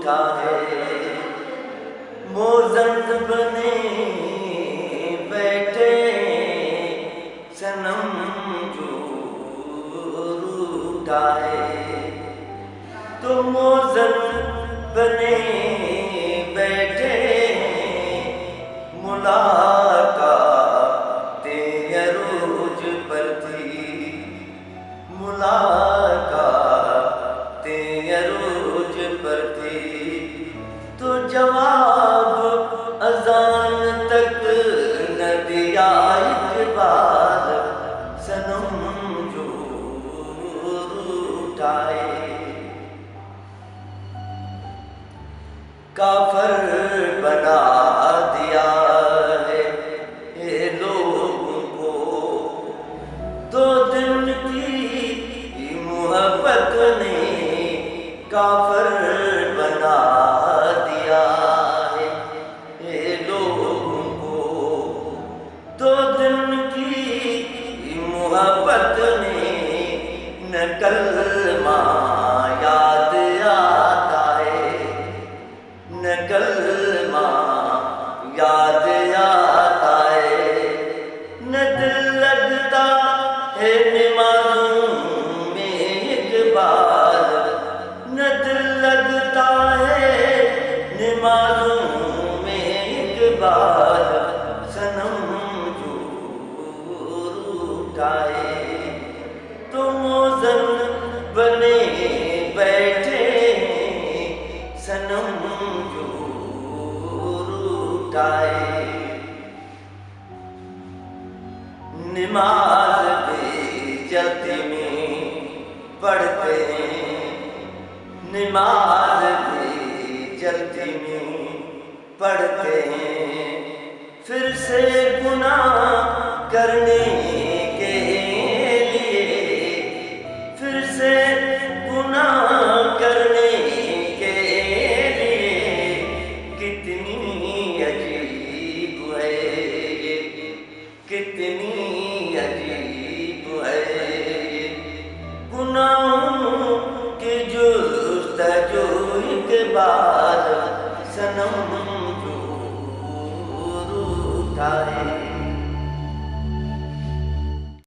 روٹھا ہے، موزند بنے بیٹھے صنم جو روٹھا ہے، تو موزند بنے بیٹھے ملاقاتیں عروج پر تھی، ملاقاتیں عروج پر تھی، تو جواب اذان تک نہ دیا اقبال صنم جو روٹھا ہے۔ کافر بنا دیا ہے یہ لوگوں کو، دو دن کی محبت نے کافر بنا دیا ہے یہ لوگوں کو، دو دن کی محبت نے نہ کلمہ یاد آتا ہے، نہ کلمہ یاد آتا ہے، نہ دل لگتا ہے نمازوں میں اقبال، نہ دل لگتا ہے نمازوں میں اقبال صنم جو روٹھا ہے، تو موزن بنے بیٹھے صنم جو روٹھا ہے۔ نماز بھی جلدی میں پڑھتے ہیں، نماز بھی جلدی میں پڑھتے ہیں، پھر سے گناہ کرنے